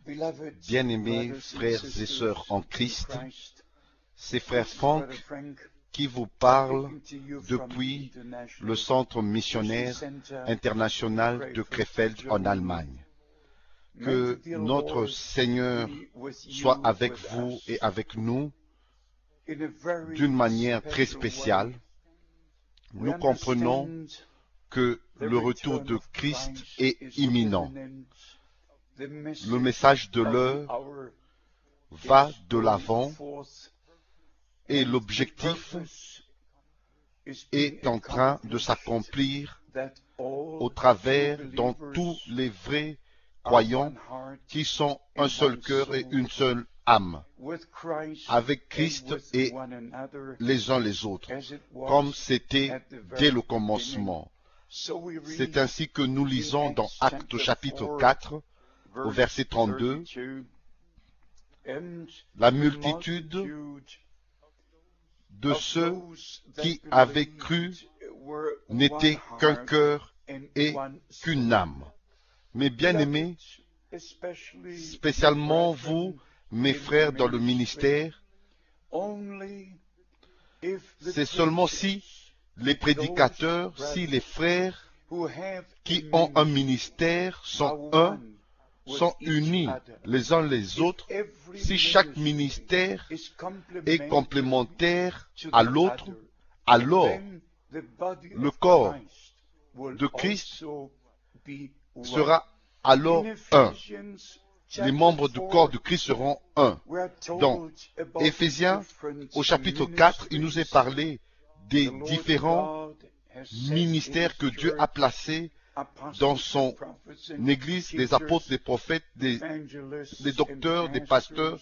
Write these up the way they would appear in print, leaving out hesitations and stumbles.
Bien-aimés frères et sœurs en Christ, c'est frère Franck qui vous parle depuis le centre missionnaire international de Krefeld en Allemagne. Que notre Seigneur soit avec vous et avec nous d'une manière très spéciale. Nous comprenons que le retour de Christ est imminent. Le message de l'heure va de l'avant et l'objectif est en train de s'accomplir au travers dans tous les vrais croyants qui sont un seul cœur et une seule âme, avec Christ et les uns les autres, comme c'était dès le commencement. C'est ainsi que nous lisons dans Actes chapitre 4, au verset 32, la multitude de ceux qui avaient cru n'était qu'un cœur et qu'une âme. Mais bien-aimés, spécialement vous, mes frères dans le ministère, c'est seulement si les prédicateurs, si les frères qui ont un ministère sont unis les uns les autres, si chaque ministère est complémentaire à l'autre, alors le corps de Christ sera alors un. Les membres du corps de Christ seront un. Dans Éphésiens, au chapitre 4, il nous est parlé des différents ministères que Dieu a placés dans son Église, des apôtres, des prophètes, des docteurs, des pasteurs,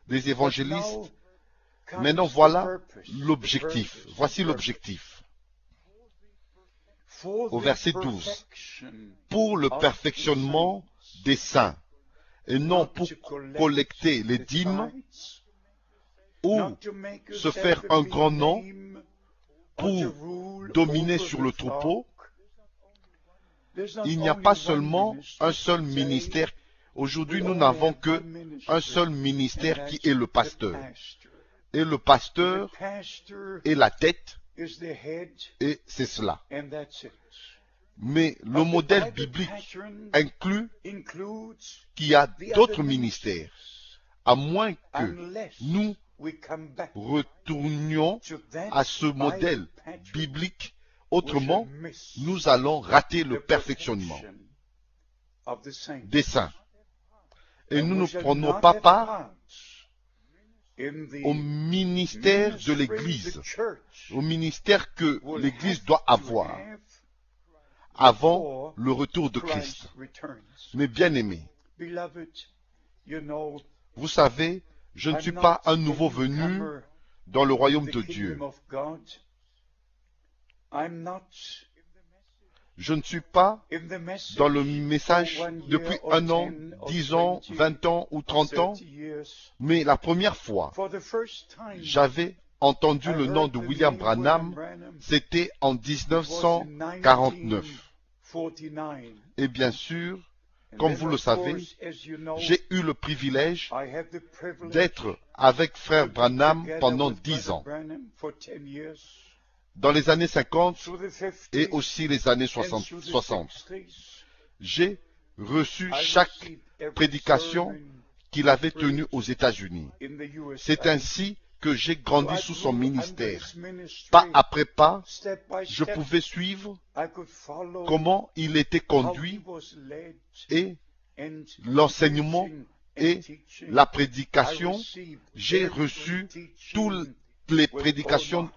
des évangélistes. Maintenant, voilà l'objectif. Voici l'objectif. Au verset 12. Pour le perfectionnement des saints, et non pour collecter les dîmes ou se faire un grand nom pour dominer sur le troupeau. Il n'y a pas seulement un seul ministère. Aujourd'hui, nous n'avons qu'un seul ministère qui est le pasteur. Et le pasteur est la tête, et c'est cela. Mais le modèle biblique inclut qu'il y a d'autres ministères, à moins que nous retournions à ce modèle biblique. Autrement, nous allons rater le perfectionnement des saints. Et nous ne prenons pas part au ministère de l'Église, au ministère que l'Église doit avoir avant le retour de Christ. Mais bien-aimés, vous savez, je ne suis pas un nouveau venu dans le royaume de Dieu. Je ne suis pas dans le message depuis 1 an, 10 ans, 20 ans ou 30 ans, mais la première fois, j'avais entendu le nom de William Branham, c'était en 1949. Et bien sûr, comme vous le savez, j'ai eu le privilège d'être avec frère Branham pendant 10 ans. Dans les années 50 et aussi les années 60. J'ai reçu chaque prédication qu'il avait tenue aux États-Unis. C'est ainsi que j'ai grandi sous son ministère. Pas après pas, je pouvais suivre comment il était conduit et l'enseignement et la prédication. J'ai reçu toutes les prédications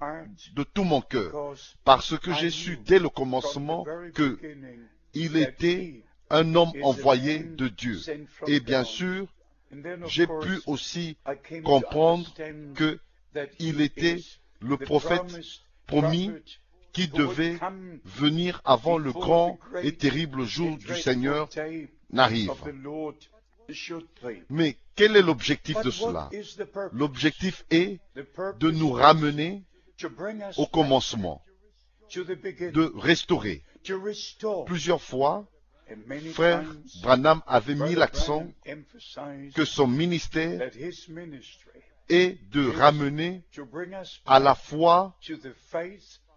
de tout mon cœur, parce que j'ai su dès le commencement qu'il était un homme envoyé de Dieu. Et bien sûr, j'ai pu aussi comprendre qu'il était le prophète promis qui devait venir avant le grand et terrible jour du Seigneur n'arrive. Mais quel est l'objectif de cela? L'objectif est de nous ramener au commencement, de restaurer. Plusieurs fois, Frère Branham avait mis l'accent que son ministère est de ramener à la foi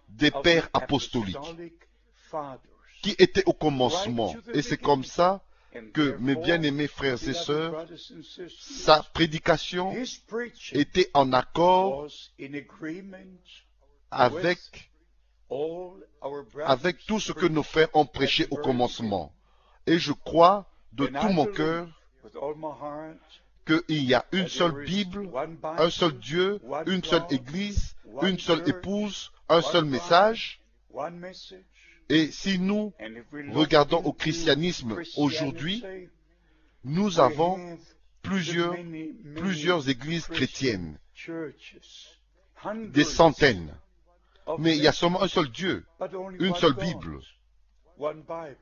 des pères apostoliques qui étaient au commencement. Et c'est comme ça que, mes bien-aimés frères et sœurs, sa prédication était en accord avec tout ce que nos frères ont prêché au commencement. Et je crois de tout mon cœur qu'il y a une seule Bible, un seul Dieu, une seule Église, une seule épouse, un seul message. Et si nous regardons au christianisme aujourd'hui, nous avons plusieurs églises chrétiennes, des centaines. Mais il y a seulement un seul Dieu, une seule Bible,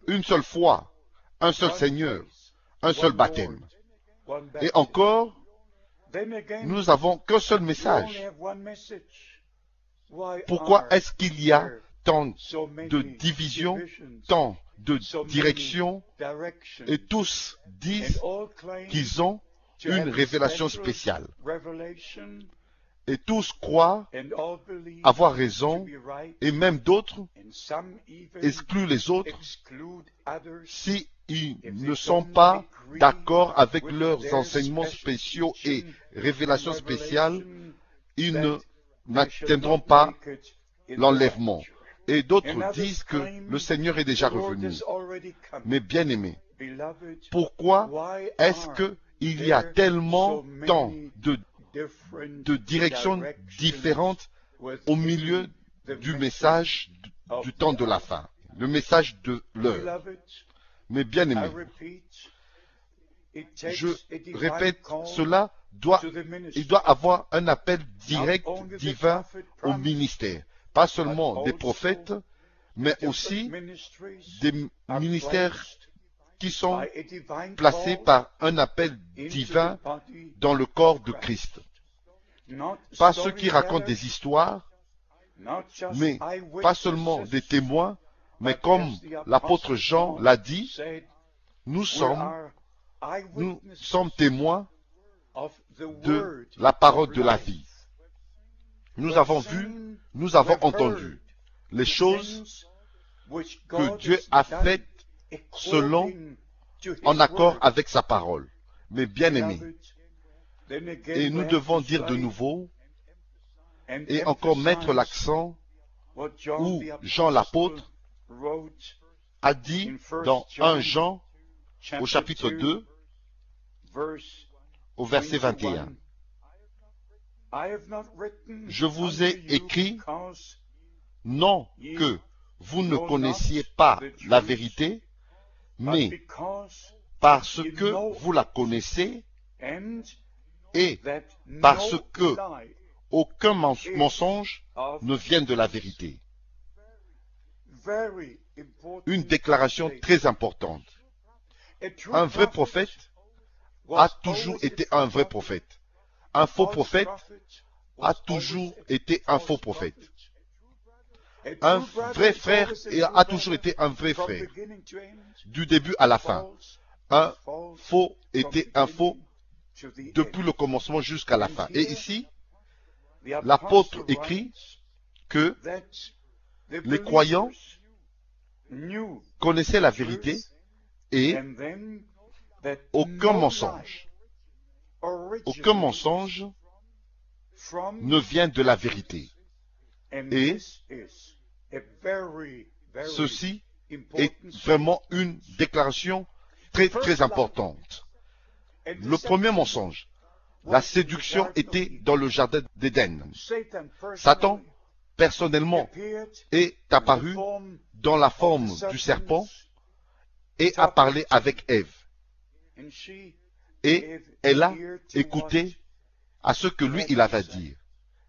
une seule foi, un seul Seigneur, un seul baptême. Et encore, nous n'avons qu'un seul message. Pourquoi est-ce qu'il y a tant de divisions, tant de directions, et tous disent qu'ils ont une révélation spéciale. Et tous croient avoir raison, et même d'autres excluent les autres si ils ne sont pas d'accord avec leurs enseignements spéciaux et révélations spéciales, ils n'atteindront pas l'enlèvement. Et d'autres disent que le Seigneur est déjà revenu. Mais bien aimés, pourquoi est-ce qu'il y a tellement tant de directions différentes au milieu du message du temps de la fin, le message de l'heure? Mais bien aimés, je répète, cela il doit avoir un appel direct, divin au ministère. Pas seulement des prophètes, mais aussi des ministères qui sont placés par un appel divin dans le corps de Christ. Pas ceux qui racontent des histoires, mais pas seulement des témoins, mais comme l'apôtre Jean l'a dit, nous sommes témoins de la parole de la vie. Nous avons vu, nous avons entendu les choses que Dieu a faites en accord avec sa parole. Mais bien aimés, et nous devons dire de nouveau, et encore mettre l'accent où Jean l'apôtre a dit dans 1 Jean au chapitre 2 au verset 21. Je vous ai écrit non que vous ne connaissiez pas la vérité, mais parce que vous la connaissez et parce que aucun mensonge ne vient de la vérité. Une déclaration très importante. Un vrai prophète a toujours été un vrai prophète. Un faux prophète a toujours été un faux prophète. Un vrai frère a toujours été un vrai frère. Du début à la fin. Un faux était un faux depuis le commencement jusqu'à la fin. Et ici, l'apôtre écrit que les croyants connaissaient la vérité et aucun mensonge ne vient de la vérité. Et ceci est vraiment une déclaration très très importante. Le premier mensonge, la séduction était dans le jardin d'Éden. Satan, personnellement, est apparu dans la forme du serpent et a parlé avec Ève. Et elle a écouté à ce que lui, il avait à dire.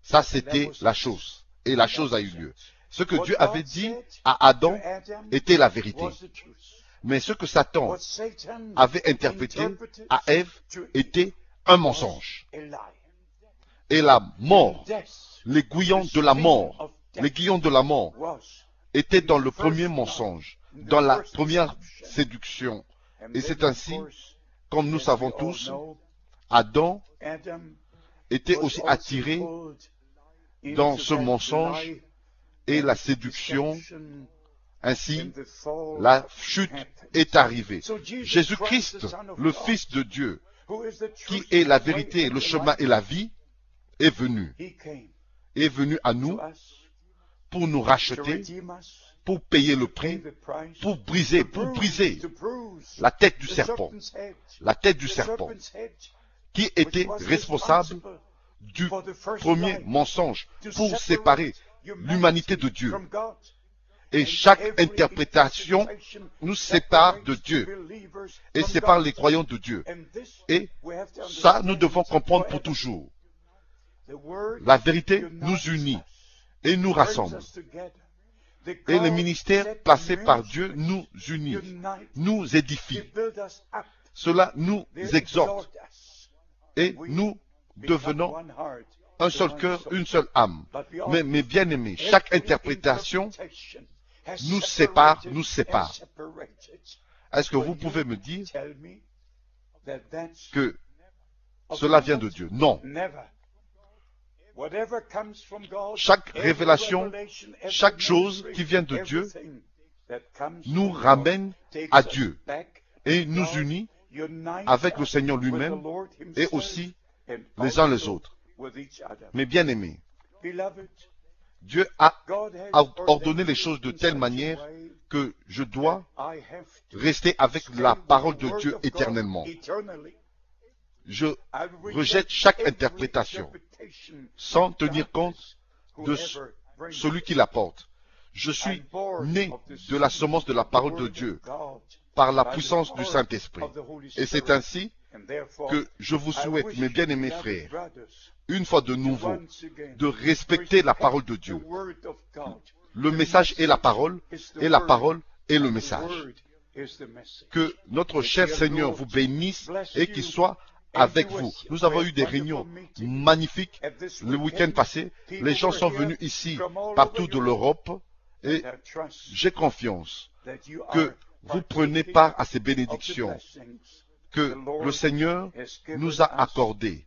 Ça, c'était la chose. Et la chose a eu lieu. Ce que Dieu avait dit à Adam était la vérité. Mais ce que Satan avait interprété à Ève était un mensonge. Et la mort, l'aiguillon de la mort, était dans le premier mensonge. dans la première séduction. Et c'est ainsi, comme nous savons tous, Adam était aussi attiré dans ce mensonge et la séduction. Ainsi, la chute est arrivée. Jésus-Christ, le Fils de Dieu, qui est la vérité, le chemin et la vie, est venu à nous pour nous racheter, pour payer le prix, pour briser la tête du serpent, qui était responsable du premier mensonge pour séparer l'humanité de Dieu. Et chaque interprétation nous sépare de Dieu et sépare les croyants de Dieu. Et ça, nous devons comprendre pour toujours. La vérité nous unit et nous rassemble. Et le ministère placé par Dieu nous unit, nous édifie. Cela nous exhorte et nous devenons un seul cœur, une seule âme. Mais mes bien-aimés, chaque interprétation nous sépare. Est-ce que vous pouvez me dire que cela vient de Dieu? Non. Chaque révélation, chaque chose qui vient de Dieu nous ramène à Dieu et nous unit avec le Seigneur lui-même et aussi les uns les autres. Mais bien aimés, Dieu a ordonné les choses de telle manière que je dois rester avec la parole de Dieu éternellement. Je rejette chaque interprétation sans tenir compte de celui qui l'apporte. Je suis né de la semence de la parole de Dieu par la puissance du Saint-Esprit. Et c'est ainsi que je vous souhaite, mes bien-aimés frères, une fois de nouveau, de respecter la parole de Dieu. Le message est la parole, et la parole est le message. Que notre cher Seigneur vous bénisse et qu'il soit avec vous. Nous avons eu des réunions magnifiques le week-end passé. Les gens sont venus ici, partout de l'Europe, et j'ai confiance que vous prenez part à ces bénédictions que le Seigneur nous a accordées,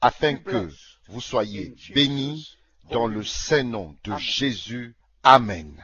afin que vous soyez bénis dans le saint nom de Jésus. Amen.